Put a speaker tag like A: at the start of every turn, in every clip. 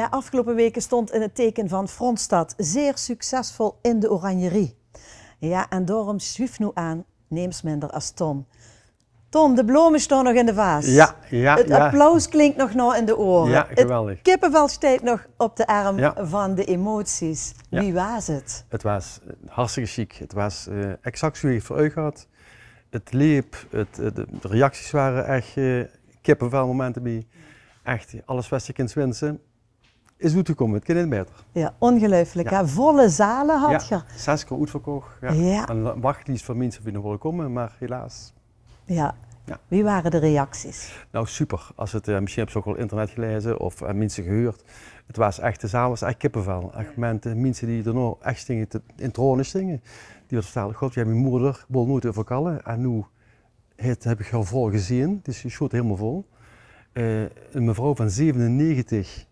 A: Ja, afgelopen weken stond in het teken van Frontstad zeer succesvol in de Oranjerie. Ja, en daarom schuif nu aan, neems minder als Ton. Ton, de bloemen staan nog in de vaas.
B: Ja.
A: Het applaus klinkt nog nou in de oren.
B: Ja, geweldig.
A: Het kippenvel steekt nog op de arm
B: Ja.
A: van de emoties.
B: Ja.
A: Wie was het?
B: Het was hartstikke chic. Het was exact zoals je het voor ogen had. Het liep, de reacties waren echt kippenvel momenten bij. Echt, alles wat je kunt wensen is goed gekomen. Het kan niet beter.
A: Ja, ongelooflijk.
B: Ja.
A: Hè? Volle zalen had je.
B: 6 keer uitverkocht. Ja.
A: Ja.
B: En wachtlijst voor mensen die nog willen komen, maar helaas.
A: Ja.
B: Ja.
A: Wie waren de reacties?
B: Nou, super. Als het, misschien heb je ook wel internet gelezen of mensen gehoord. Het was echt, de zaal was echt kippenvel. Echt mensen die er nog echt zingen, in tronen zingen. Die wat vertellen, god, jij mijn moeder wil nooit over kallen. En nu heb ik haar vol gezien, dus je schoot helemaal vol. Een mevrouw van 97,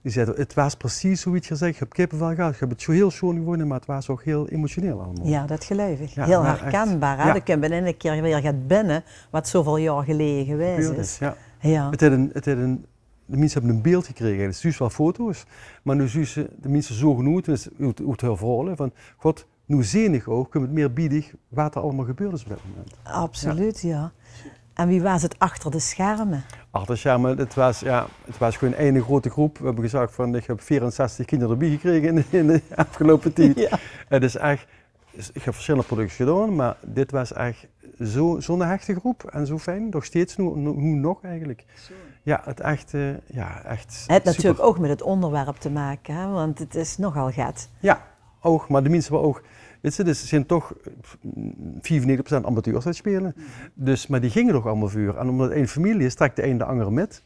B: die zei, het was precies zoiets gezegd, je hebt kippenvel gehad. Je hebt het zo heel schoon gewonnen, maar het was ook heel emotioneel allemaal.
A: Ja, dat geloof ik.
B: Ja,
A: heel
B: maar
A: herkenbaar. Hè?
B: Ja.
A: Dan kun je binnen een keer weer gaat binnen, wat zoveel jaar geleden geweest is.
B: Ja.
A: Ja.
B: De mensen hebben een beeld gekregen, het is dus wel foto's, maar nu zien ze de mensen zo genoeg, dus uit heel verhalen, van god, nu zenig ook, kunnen we het meer biedig wat er allemaal gebeurd is op dat moment.
A: Absoluut, ja. En wie was het achter de schermen?
B: Achter de schermen, het was gewoon één grote groep. We hebben gezegd van, ik heb 64 kinderen erbij gekregen in de afgelopen tijd.
A: Ja.
B: Het is echt, ik heb verschillende producties gedaan, maar dit was echt zo'n hechte groep en zo fijn, nog steeds, nu nog eigenlijk. Ja, het echt, echt
A: Het heeft natuurlijk
B: super.
A: ook met het onderwerp te maken, hè? Want het is nogal gat.
B: Ja, ook, maar de mensen waren ook, weet je, dus zijn toch 94% amateurs aan het spelen. Dus, maar die gingen toch allemaal vuur. En omdat het één familie is, trekt de een de andere met.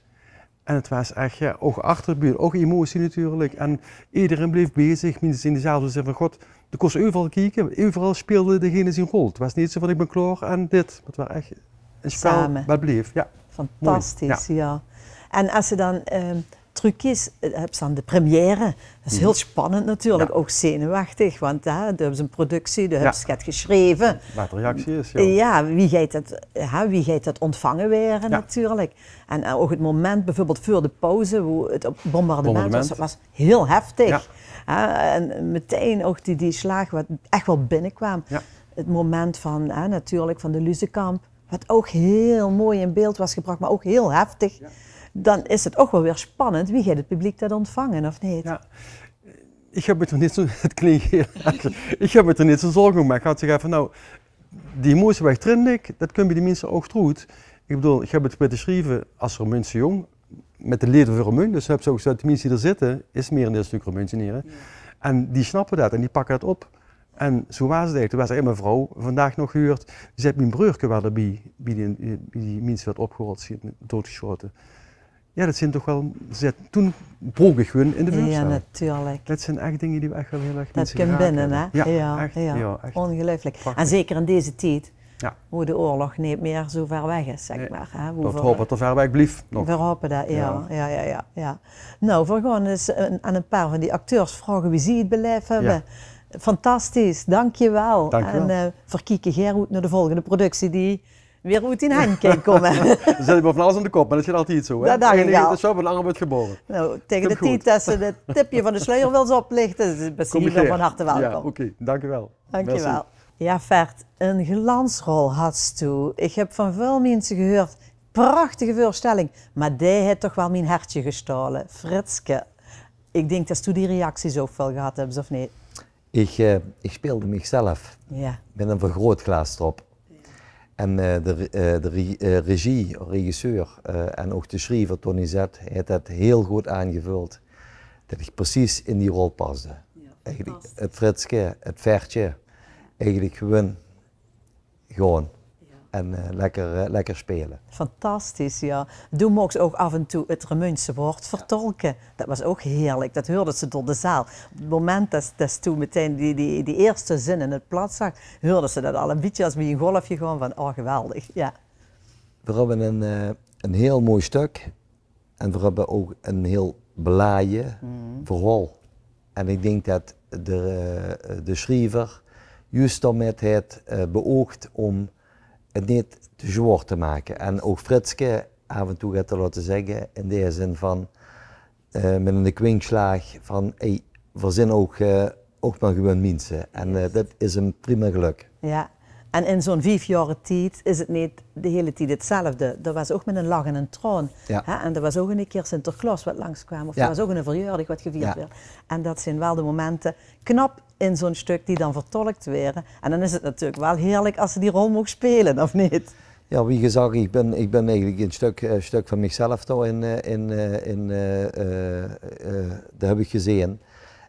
B: En het was echt, ja, ook achter de buurt, ook emotie natuurlijk. En iedereen bleef bezig. Mensen in de zaal zeiden van, god, de kost overal kijken. Overal speelde degene zijn rol. Het was niet zo van, ik ben klaar en dit. Het was echt een spel
A: Samen.
B: wat bleef. Ja.
A: Fantastisch,
B: Mooi,
A: ja. En als ze dan trucjes, hebben ze dan de première. Dat is heel spannend natuurlijk,
B: Ja.
A: ook zenuwachtig. Want daar hebben ze een productie, daar hebben ze het geschreven.
B: Wat de reactie is, ja.
A: Ja, wie gaat dat ontvangen weer natuurlijk. En ook het moment bijvoorbeeld voor de pauze, hoe het bombardement was heel heftig.
B: Ja.
A: En meteen ook die slag wat echt wel binnenkwam.
B: Ja.
A: Het moment van natuurlijk van de Luzekamp, wat ook heel mooi in beeld was gebracht, maar ook heel heftig. Ja. Dan is het ook wel weer spannend, wie gaat het publiek dat ontvangen of niet?
B: Ja. Ik heb me er niet zo, het klinkt heel erg, ik heb me er niet zo zorgen om gemaakt. Ik had zeggen van nou, die emotie weg erin, dat kun je die mensen ook goed. Ik bedoel, ik heb het met de schrijven als Romeins jong, met de leden van Romein, dus heb ze ook gezegd, de mensen die er zitten, is meer een stuk Romeinseneren. Ja. En die snappen dat en die pakken dat op. En zo was het eigenlijk. Toen was er een vrouw, vandaag nog gehuurd, die zei, mijn broertje was erbij, bij die mensen werd opgerold, doodgeschoten. Ja, dat zijn toch wel, toen broek ik gewoon in de vuurzaal.
A: Ja, natuurlijk.
B: Dat zijn echt dingen die we echt wel heel erg
A: dat kan binnen, hè?
B: Ja, echt.
A: Ongelooflijk.
B: Prachtig.
A: En zeker in deze tijd,
B: ja.
A: hoe de oorlog niet meer zo ver weg is, zeg maar. Hè?
B: Dat hoop dat er ver weg blijft nog.
A: We hopen dat, ja. Nou, we gaan eens aan een paar van die acteurs vragen wie ze het beleefd hebben. Ja. Fantastisch, dankjewel. En verkieken Gerard naar de volgende productie die weer goed in hand kan komen.
B: Dan zet je maar van alles aan de kop, maar dat is altijd zo. Hè?
A: Dat dacht ik wel.
B: Dat is zo, van langer wordt geboren.
A: Nou, tegen de tijd dat ze het tipje van de sluier wil oplichten, is misschien wel van harte welkom.
B: Ja, oké. Dankjewel.
A: Dankjewel. Ja, Vert, een glansrol had toe. Ik heb van veel mensen gehoord, prachtige voorstelling, maar die heeft toch wel mijn hartje gestolen. Fritske, ik denk dat toen die reacties ook veel gehad hebben, of niet?
C: Ik speelde mezelf met een vergrootglas erop. En de regisseur en ook de schrijver Tony Zet heeft dat heel goed aangevuld. Dat ik precies in die rol paste. Ja, eigenlijk het Fritske, het Vertje, eigenlijk gewoon. Ja. En lekker spelen.
A: Fantastisch, ja. Doe mocht ook af en toe het Romeins woord vertolken. Ja. Dat was ook heerlijk, dat hoorden ze door de zaal. Op het moment dat toen meteen die eerste zin in het plat zag, hoorden ze dat al een beetje als bij een golfje gewoon van, oh geweldig, ja.
C: We hebben een heel mooi stuk en we hebben ook een heel belaaien verhaal. En ik denk dat de schrijver juist daarmee het beoogt om het niet te zwaar te maken. En ook Fritske af en toe gaat te laten zeggen in de zin van met een kwinkslag van, hey, we zijn ook maar gewoon mensen. En dat is een prima geluk.
A: Ja, en in zo'n 5 jaar tijd is het niet de hele tijd hetzelfde. Er was ook met een lach en een troon.
C: Ja.
A: Hè? En er was ook een keer Sinterklaas wat langskwam. Of er was ook een verjaardag wat gevierd werd. En dat zijn wel de momenten knap in zo'n stuk die dan vertolkt werden. En dan is het natuurlijk wel heerlijk als ze die rol mogen spelen, of niet?
C: Ja, wie gezegd, ik ben eigenlijk een stuk van mezelf daar dat heb ik gezien.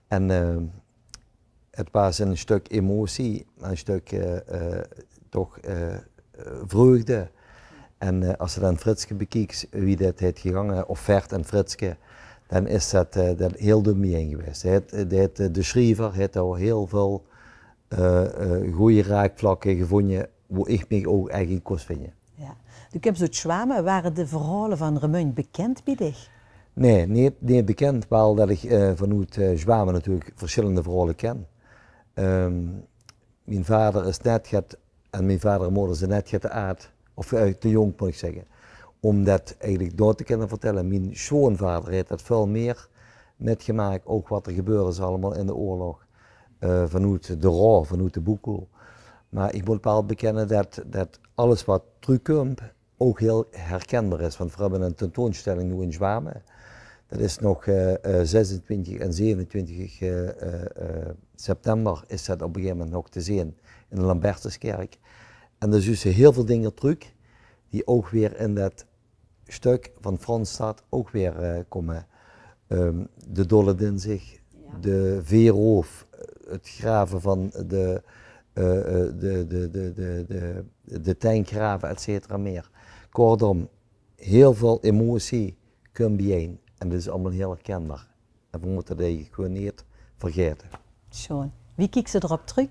C: En het was een stuk emotie, een stuk toch vreugde. En als je dan Fritske bekijkt, wie dat heeft gegangen, of Vert en Fritske, dan is dat heel door mij heen geweest. De schrijver heeft al heel veel goede raakvlakken gevonden, waar ik me ook eigenlijk kon vinden.
A: Ja. De Kims uit Zwamen, waren de verhalen van Remunt bekend bij dich?
C: Nee, niet bekend, wel dat ik vanuit Zwamen natuurlijk verschillende verhalen ken. Mijn vader is net gehad, en mijn vader en moeder zijn net te oud, of te jong moet ik zeggen, om dat eigenlijk door te kunnen vertellen. Mijn schoonvader heeft dat veel meer metgemaakt, ook wat er gebeurde is allemaal in de oorlog, vanuit de rouw, vanuit de boekel. Maar ik moet wel bekennen dat alles wat terugkomt ook heel herkenbaar is, want we hebben een tentoonstelling nu in Zwamen. Dat is nog 26 en 27 september is dat op een gegeven moment nog te zien in de Lambertuskerk. En er zijn dus heel veel dingen terug die ook weer in dat stuk van Frans ook weer komen. De Dolle Dinsdag, de Veerhoof, het graven van de tankgraven, et cetera meer. Kortom, heel veel emotie komt bijeen. En dat is allemaal heel herkenbaar. En we moeten dat gewoon niet vergeten.
A: Schoon. Wie kijkt ze erop terug?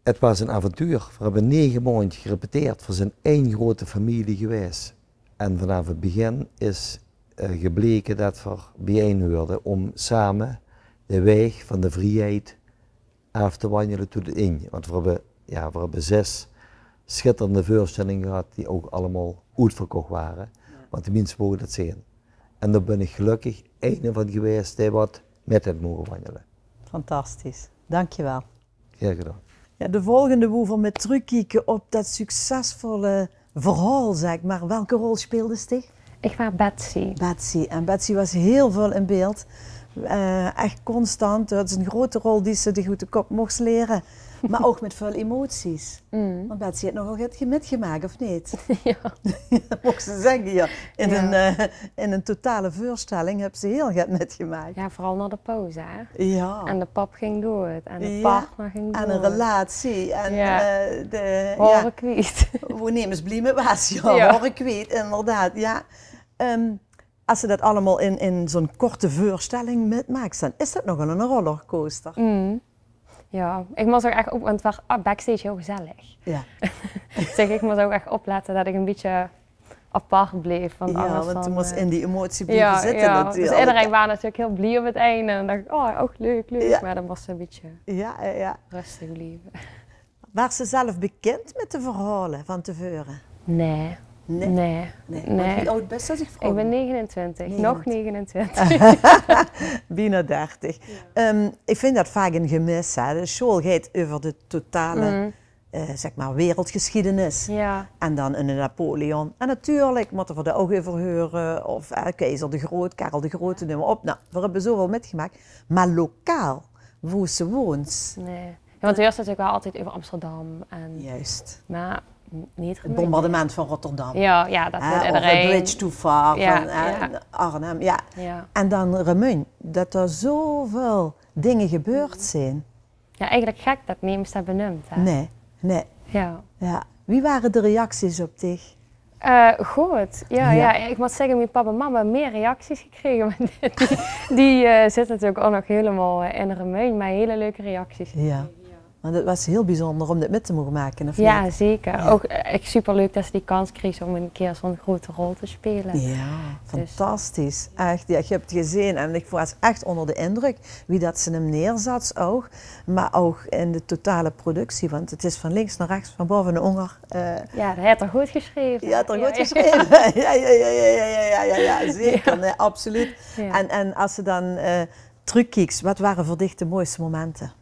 C: Het was een avontuur. We hebben 9 maanden gerepeteerd. We zijn één grote familie geweest. En vanaf het begin is gebleken dat we bijeen hoorden om samen de weg van de vrijheid af te wandelen tot het in. Want we hebben 6 schitterende voorstellingen gehad die ook allemaal uitverkocht waren. Want de mensen mogen dat zien. En daar ben ik gelukkig een van geweest die wat met het mogen wandelen.
A: Fantastisch. Dankjewel.
C: Heel gedaan.
A: Ja, de volgende woever met terugkijken op dat succesvolle verhaal, zeg maar. Welke rol speelde ze?
D: Ik was Betsy.
A: Betsy. En Betsy was heel veel in beeld. Echt constant. Dat is een grote rol die ze de goede kop mocht leren. Maar ook met veel emoties. Want Betsy heeft nogal iets metgemaakt, of niet?
D: Ja.
A: Dat mocht ze zeggen, ja. In een totale voorstelling heb ze heel wat metgemaakt.
D: Ja, vooral naar de pauze, hè?
A: Ja.
D: En de pap ging dood. En de partner ging dood.
A: En een relatie. En
D: horen kwijt.
A: Voornemens blijven was, ja. Horen kwijt, inderdaad. Ja. Als ze dat allemaal in zo'n korte voorstelling metmaakt, dan is dat nogal een rollercoaster.
D: Ja, ik moest ook echt op, want het was backstage heel gezellig.
A: Ja.
D: Zeg, ik moest ook echt opletten dat ik een beetje apart bleef. Want
A: want je moest in die emotie blijven zitten natuurlijk.
D: Dus iedereen was natuurlijk heel blij op het einde. En dacht ik, oh, ook leuk. Ja. Maar dan was ze een beetje rustig blijven.
A: Was ze zelf bekend met de verhalen van tevoren?
D: Nee.
A: Hoe oud best als ik vraag?
D: Ik ben 29, nog 29.
A: Bijna 30. Ja. Ik vind dat vaak een gemis. Hè. De school gaat over de totale zeg maar wereldgeschiedenis.
D: Ja.
A: En dan een Napoleon. En natuurlijk moeten we er ook over horen. Of Keizer de Groot, Karel de Grote, noem maar op. Nou, we hebben zoveel metgemaakt. Maar lokaal, waar ze woont.
D: Nee. Ja, want we hadden natuurlijk wel altijd over Amsterdam. En,
A: juist.
D: Maar niet
A: het bombardement van Rotterdam.
D: Ja, dat wordt iedereen.
A: Of de bridge too far van Arnhem. Ja. En dan Remunt, dat er zoveel dingen gebeurd zijn.
D: Ja, eigenlijk gek dat niemand dat benoemt. Hè?
A: Nee.
D: Ja.
A: Wie waren de reacties op dich?
D: Goed. Ja, ik moet zeggen, mijn papa en mama hebben meer reacties gekregen. Maar die zitten natuurlijk ook nog helemaal in Remunt, maar hele leuke reacties.
A: Ja. Want het was heel bijzonder om dit mee te mogen maken, of
D: ja,
A: niet?
D: Zeker.
A: Ja.
D: Ook echt superleuk dat ze die kans kreeg om een keer zo'n grote rol te spelen.
A: Ja, fantastisch. Echt, ja, je hebt het gezien en ik was echt onder de indruk wie dat ze hem neerzat ook. Maar ook in de totale productie, want het is van links naar rechts, van boven naar onder.
D: Ja, dat heeft er goed geschreven.
A: Ja, het er goed geschreven. Ja, zeker. Nee, absoluut.
D: Ja.
A: En als ze dan terugkijkt, wat waren voor dich de mooiste momenten?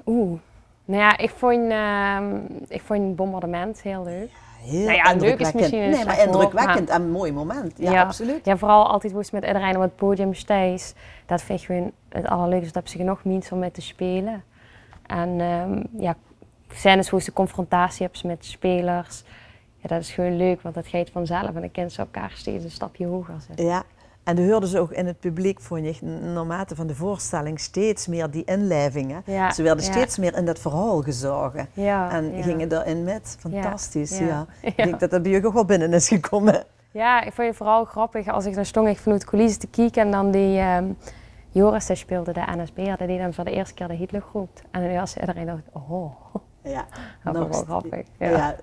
D: Nou ja, ik vond Bombardement heel leuk.
A: Heel
D: nou ja, leuk is misschien
A: nee, maar indrukwekkend en een mooi moment. Ja, absoluut.
D: Ja, vooral altijd woest met iedereen op het podium steeds. Dat vind ik gewoon het allerleukste. Dat heb ze nog mensen om mee te spelen. En ja, scènes hoe ze de confrontatie hebben met de spelers. Ja, dat is gewoon leuk, want dat gaat vanzelf. En dan kunnen ze elkaar steeds een stapje hoger zetten.
A: Ja. En dan hoorden ze ook in het publiek, vond je, naarmate van de voorstelling steeds meer die inlijvingen. Ja, ze werden steeds meer in dat verhaal gezogen.
D: Ja,
A: en gingen erin met. Fantastisch, ja. Ik
D: Ja.
A: denk dat dat bij je ook wel binnen is gekomen.
D: Ja, ik vond het vooral grappig als ik dan stond ik vanuit de coulissen te kijken en dan die Joris die speelde de NSB, die dan voor de eerste keer de Hitlergroep. En dan was iedereen dacht, oh.
A: Ja,
D: dat was wel grappig.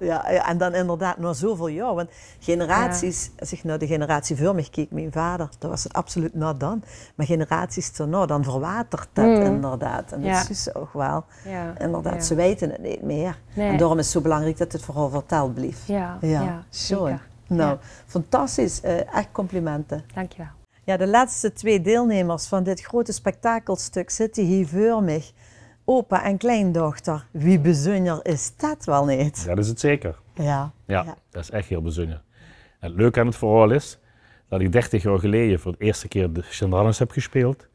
A: Ja, en dan inderdaad nog zoveel jaar. Want generaties, als ik naar de generatie voor me keek, mijn vader, dat was het absoluut not dan. Maar generaties daarna, dan verwatert dat inderdaad. En dat is ook wel. Ja. Inderdaad, ze weten het niet meer. Nee. En daarom is het zo belangrijk dat het vooral verteld bleef.
D: Ja,
A: zo. Nou, fantastisch. Echt complimenten.
D: Dankjewel.
A: Ja, de laatste 2 deelnemers van dit grote spektakelstuk zitten hier voor me. Opa en kleindochter, wie bijzonder is dat wel niet?
E: Dat is het zeker.
A: Ja.
E: Dat is echt heel bijzonder. En het leuke aan het verhaal is dat ik 30 jaar geleden voor de eerste keer de gendarmes heb gespeeld.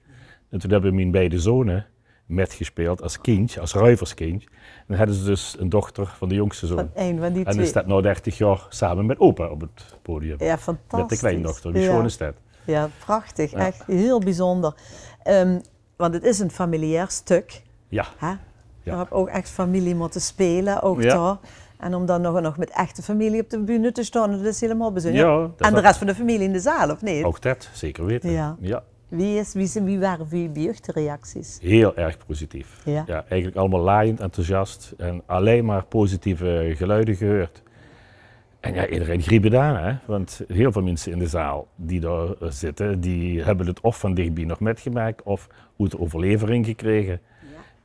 E: En toen hebben mijn beide zonen metgespeeld als kindje, als ruiverskind. En dan hadden ze dus een dochter van de jongste zoon.
A: Van een van die 2.
E: En dan staat nu 30 jaar samen met opa op het podium.
A: Ja, fantastisch.
E: Met de kleindochter, wie schoon is dat?
A: Ja, prachtig. Echt heel bijzonder. Want het is een familiair stuk.
E: Ja.
A: Daar heb ook echt familie moeten spelen, ook daar. En om dan nog met echte familie op de bühne te staan, dat is helemaal bijzonder.
E: Ja,
A: en de rest van de familie in de zaal, of niet?
E: Ook dat, zeker weten.
A: Ja. Wie waren voor jullie jeugdreacties?
E: Heel erg positief. Ja, eigenlijk allemaal laaiend, enthousiast en alleen maar positieve geluiden gehoord. En ja, iedereen griep het aan, hè? Want heel veel mensen in de zaal die daar zitten, die hebben het of van dichtbij nog metgemaakt of uit de overlevering gekregen.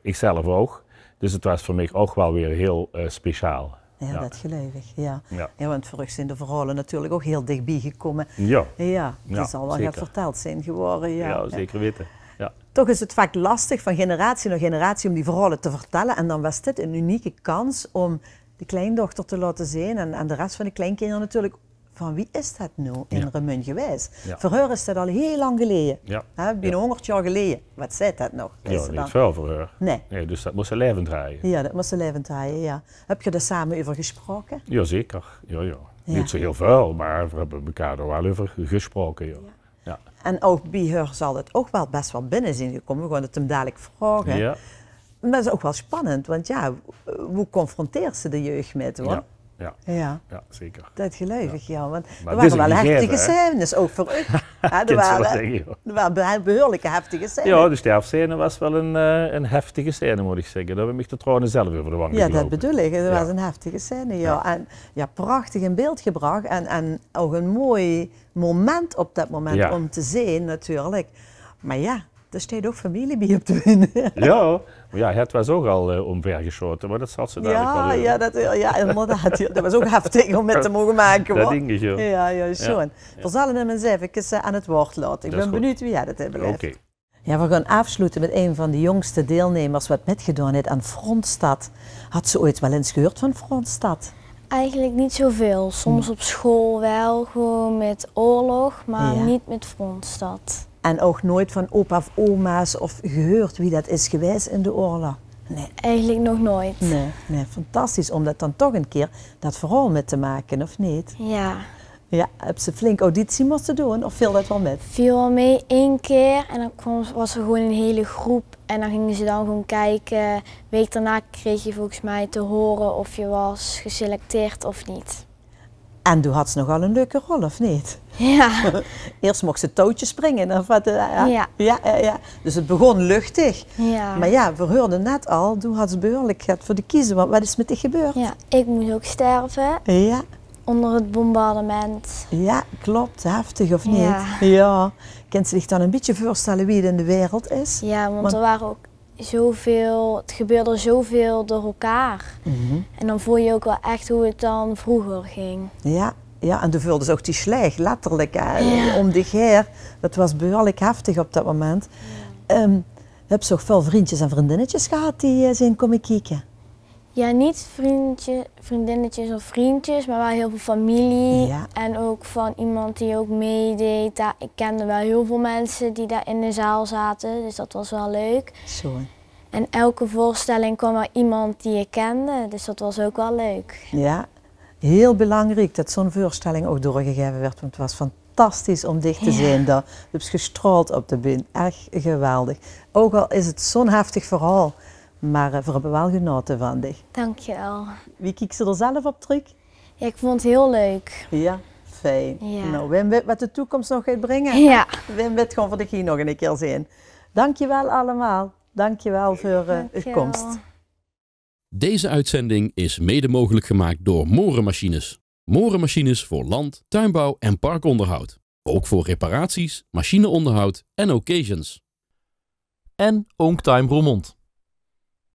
E: Ikzelf ook. Dus het was voor mij ook wel weer heel speciaal.
A: Ja, dat gelukkig. Ja, want vorig zijn de verhalen natuurlijk ook heel dichtbij gekomen. Dat zal wel gaan verteld zijn geworden.
E: Ja, zeker weten. Ja.
A: Toch is het vaak lastig van generatie naar generatie om die verhalen te vertellen. En dan was dit een unieke kans om de kleindochter te laten zien en de rest van de kleinkinderen natuurlijk. Van wie is dat nou in Remun geweest? Voor haar is dat al heel lang geleden. Bijna 100 jaar geleden. Wat zei dat nog?
E: Niet veel voor haar.
A: Nee.
E: Dus dat moest ze levend draaien.
A: Ja, dat moest ze levend draaien, ja. Heb je er samen over gesproken?
E: Jazeker. Ja. Niet zo heel veel, maar we hebben elkaar er wel over gesproken. Ja.
A: En ook bij haar zal het ook wel best wel binnen zijn gekomen. We gaan het hem dadelijk vragen.
E: Ja.
A: Maar dat is ook wel spannend, want hoe confronteert ze de jeugd met, hoor?
E: Ja, zeker.
A: Dat gelukkig, want er waren wel heftige scènes, ook voor u. Er waren behoorlijke heftige scènes.
E: Ja, de sterfscène was wel een heftige scène, moet ik zeggen. Daar heb ik de tranen zelf over de wangen gelopen.
A: Ja, dat bedoel ik. Het was een heftige scène, En prachtig in beeld gebracht. En ook een mooi moment op dat moment om te zien, natuurlijk. Maar er staat ook familie bij op de bühne.
E: Ja, het was ook al omvergeschoten, maar dat zal ze dadelijk wel
A: inderdaad. Dat was ook heftig om met te mogen maken.
E: Dat ding is
A: Ja, zo. We zullen hem eens even aan het woord laten. Ik ben benieuwd wie jij dat heeft beleefd.
E: Oké.
A: Ja, we gaan afsluiten met een van de jongste deelnemers wat metgedaan heeft aan Frontstad. Had ze ooit wel eens gehoord van Frontstad?
F: Eigenlijk niet zoveel. Soms op school wel, gewoon met oorlog, maar niet met Frontstad.
A: En ook nooit van opa of oma's of gehoord wie dat is geweest in de oorlog?
F: Nee. Eigenlijk nog nooit.
A: Nee, fantastisch om dat dan toch een keer dat verhaal met te maken, of niet?
F: Ja.
A: Ja, heb ze flink auditie moeten doen of viel dat wel met?
F: Viel wel mee 1 keer en dan was er gewoon een hele groep en dan gingen ze dan gewoon kijken. Week daarna kreeg je volgens mij te horen of je was geselecteerd of niet.
A: En toen had ze nogal een leuke rol, of niet?
F: Ja.
A: Eerst mocht ze touwtjes springen. Of wat, ja. Dus het begon luchtig.
F: Ja.
A: Maar ja, we hoorden net al, toen had ze behoorlijk gehad voor de kiezen. Want wat is met die gebeurd?
F: Ja, ik moest ook sterven.
A: Ja.
F: Onder het bombardement.
A: Ja, klopt. Heftig, of niet?
F: Ja.
A: Ja. Kunt ze zich dan een beetje voorstellen wie het in de wereld is?
F: Ja, want er waren ook zoveel, het gebeurde zoveel door elkaar. En dan voel je ook wel echt hoe het dan vroeger ging.
A: Ja, ja, en toen voelde ze ook die slag, letterlijk, om dich heen. Dat was behoorlijk heftig op dat moment. Heb je ook veel vriendjes en vriendinnetjes gehad die zijn komen kijken?
F: Ja, niet vriendinnetjes of vriendjes, maar wel heel veel familie.
A: Ja.
F: En ook van iemand die ook meedeed. Ik kende wel heel veel mensen die daar in de zaal zaten, dus dat was wel leuk.
A: Zo.
F: En elke voorstelling kwam er iemand die ik kende, dus dat was ook wel leuk.
A: Ja, heel belangrijk dat zo'n voorstelling ook doorgegeven werd, want het was fantastisch om dicht te zijn daar. Je hebt gestraald op de bühne, echt geweldig. Ook al is het zo'n heftig verhaal, maar we hebben wel genoten van dich.
F: Dankjewel.
A: Wie kijkt ze er zelf op terug?
F: Ja, ik vond het heel leuk.
A: Ja, fijn.
F: Ja.
A: Nou, Wim weet wat de toekomst nog gaat brengen.
F: Ja.
A: Wim weet gewoon voor de hier nog een keer zijn. Dankjewel allemaal. Dankjewel voor uw komst.
G: Deze uitzending is mede mogelijk gemaakt door Morenmachines. Morenmachines voor land, tuinbouw en parkonderhoud. Ook voor reparaties, machineonderhoud en occasions.
H: En Oonktime Roermond.